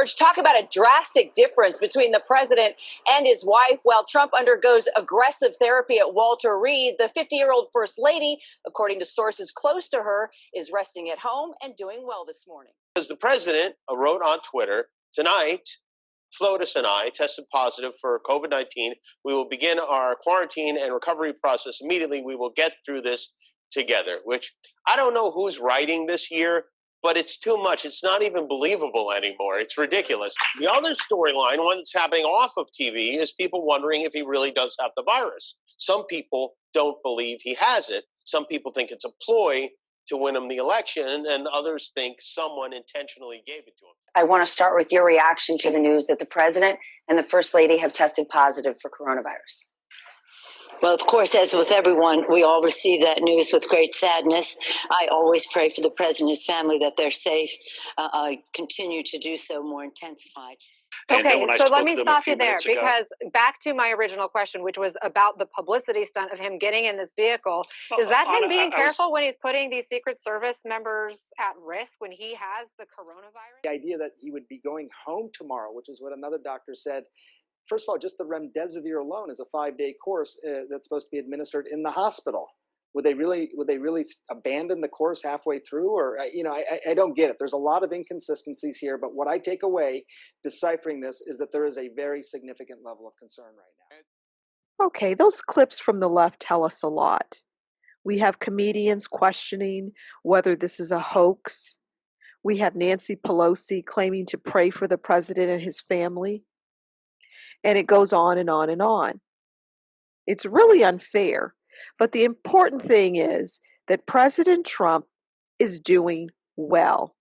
George, talk about a drastic difference between the president and his wife. While Trump undergoes aggressive therapy at Walter Reed, the 50-year-old First Lady, according to sources close to her, is resting at home and doing well this morning. As the president wrote on Twitter, tonight, Flotus and I tested positive for COVID-19. We will begin our quarantine and recovery process immediately. We will get through this together, which I don't know who's writing this year, but it's too much. It's not even believable anymore. It's ridiculous. The other storyline, one that's happening off of TV, is people wondering if he really does have the virus. Some people don't believe he has it. Some people think it's a ploy to win him the election, and others think someone intentionally gave it to him. I want to start with your reaction to the news that the president and the first lady have tested positive for coronavirus. Well, of course, as with everyone, we all receive that news with great sadness. I always pray for the president and his family that they're safe. I continue to do so more intensified. Okay, so let me stop you there, because back to my original question, which was about the publicity stunt of him getting in this vehicle. Is that him being careful when he's putting these Secret Service members at risk when he has the coronavirus? The idea that he would be going home tomorrow, which is what another doctor said. First of all, just the remdesivir alone is a 5-day course that's supposed to be administered in the hospital. Would they really abandon the course halfway through? Or, I don't get it. There's a lot of inconsistencies here, but what I take away deciphering this is that there is a very significant level of concern right now. Okay, those clips from the left tell us a lot. We have comedians questioning whether this is a hoax. We have Nancy Pelosi claiming to pray for the president and his family. And it goes on and on and on. It's really unfair. But the important thing is that President Trump is doing well.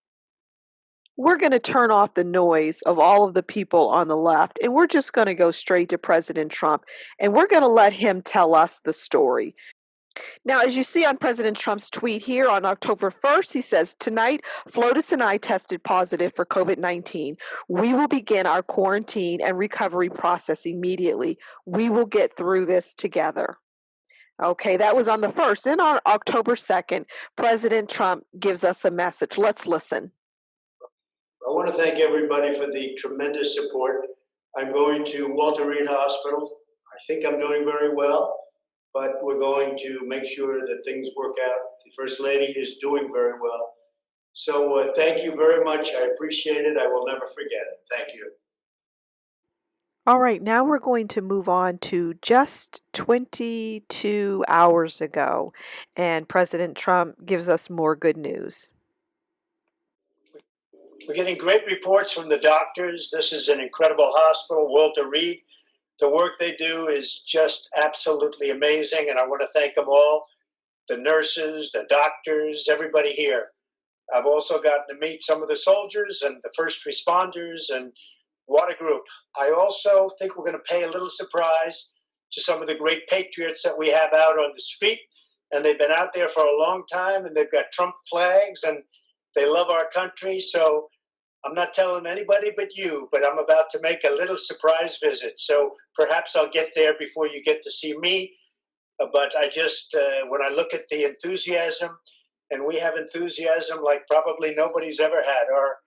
We're going to turn off the noise of all of the people on the left, and we're just going to go straight to President Trump, and we're going to let him tell us the story. Now, as you see on President Trump's tweet here on October 1st, he says, "Tonight, Flotus and I tested positive for COVID-19. We will begin our quarantine and recovery process immediately. We will get through this together." Okay, that was on the 1st. And on October 2nd, President Trump gives us a message. Let's listen. I want to thank everybody for the tremendous support. I'm going to Walter Reed Hospital. I think I'm doing very well, but we're going to make sure that things work out. The First Lady is doing very well. So thank you very much. I appreciate it. I will never forget it. Thank you. All right, now we're going to move on to just 22 hours ago, and President Trump gives us more good news. We're getting great reports from the doctors. This is an incredible hospital, Walter Reed. The work they do is just absolutely amazing, and I want to thank them all, the nurses, the doctors, everybody here. I've also gotten to meet some of the soldiers and the first responders, and what a group. I also think we're going to pay a little surprise to some of the great patriots that we have out on the street, and they've been out there for a long time, and they've got Trump flags, and they love our country. So I'm not telling anybody but you, but I'm about to make a little surprise visit. So perhaps I'll get there before you get to see me. But I just, when I look at the enthusiasm, and we have enthusiasm like probably nobody's ever had. Our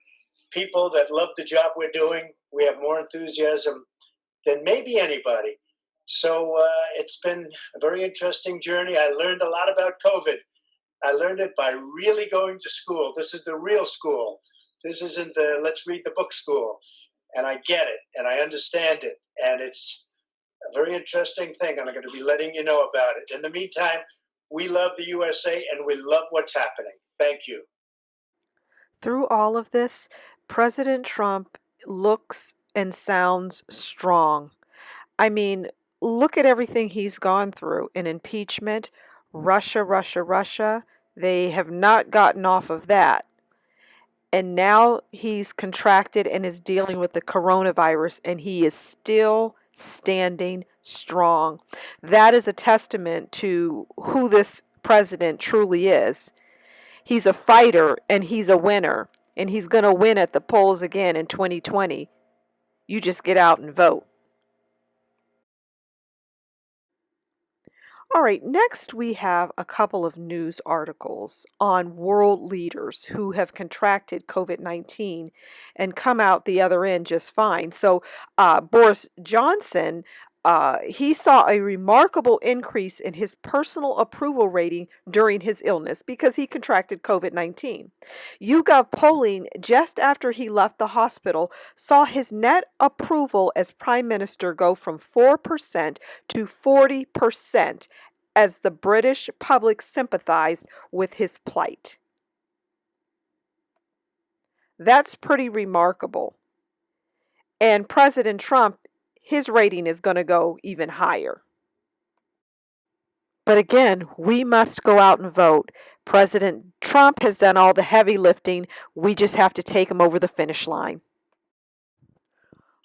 people that love the job we're doing, we have more enthusiasm than maybe anybody. So it's been a very interesting journey. I learned a lot about COVID. I learned it by really going to school. This is the real school. This isn't the let's read the book school. And I get it, and I understand it. And it's a very interesting thing, and I'm going to be letting you know about it. In the meantime, we love the USA, and we love what's happening. Thank you. Through all of this, President Trump looks and sounds strong. I mean, look at everything he's gone through. An impeachment, Russia. They have not gotten off of that. And now he's contracted and is dealing with the coronavirus, and he is still standing strong. That is a testament to who this president truly is. He's a fighter, and he's a winner, and he's going to win at the polls again in 2020. You just get out and vote. All right, next we have a couple of news articles on world leaders who have contracted COVID-19 and come out the other end just fine. So, Boris Johnson, he saw a remarkable increase in his personal approval rating during his illness because he contracted COVID-19. YouGov polling just after he left the hospital saw his net approval as prime minister go from 4% to 40%, as the British public sympathized with his plight. That's pretty remarkable. And President Trump, his rating is going to go even higher. But again, we must go out and vote. President Trump has done all the heavy lifting. We just have to take him over the finish line.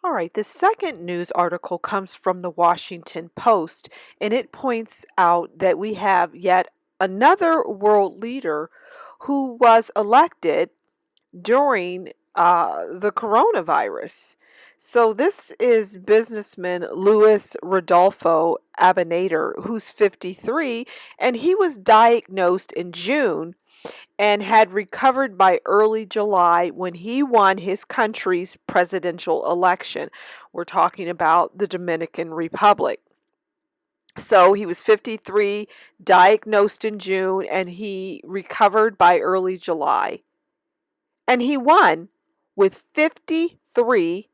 All right, the second news article comes from the Washington Post, and it points out that we have yet another world leader who was elected during the coronavirus. So this is businessman Luis Rodolfo Abinader, who's 53, and he was diagnosed in June and had recovered by early July when he won his country's presidential election. We're talking about the Dominican Republic. So he was 53, diagnosed in June, and he recovered by early July. And he won with 53%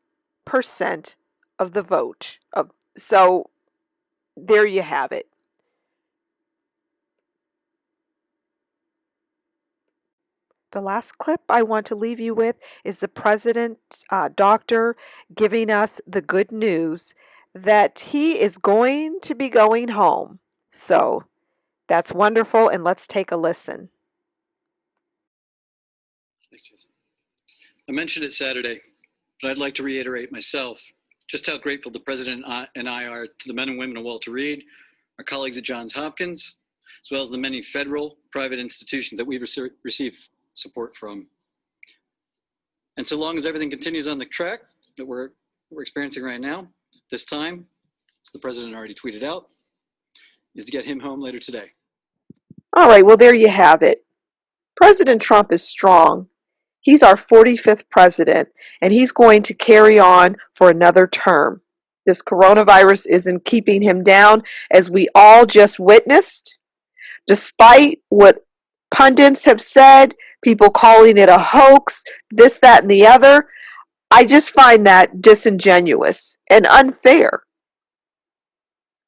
of the vote. So there you have it. The last clip I want to leave you with is the president's doctor giving us the good news that he is going to be going home. So that's wonderful, and let's take a listen. I mentioned it Saturday, but I'd like to reiterate myself just how grateful the president and I are to the men and women of Walter Reed, our colleagues at Johns Hopkins, as well as the many federal private institutions that we've received support from. And so long as everything continues on the track that we're experiencing right now, this time, as the president already tweeted out, is to get him home later today. All right, well, there you have it. President Trump is strong. He's our 45th president, and he's going to carry on for another term. This coronavirus isn't keeping him down, as we all just witnessed. Despite what pundits have said, people calling it a hoax, this, that, and the other, I just find that disingenuous and unfair.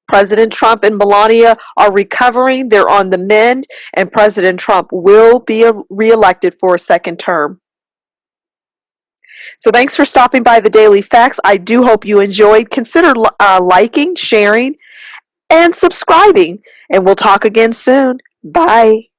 President Trump and Melania are recovering. They're on the mend, and President Trump will be reelected for a second term. So thanks for stopping by the Daily Facts. I do hope you enjoyed. Consider liking, sharing, and subscribing. And we'll talk again soon. Bye.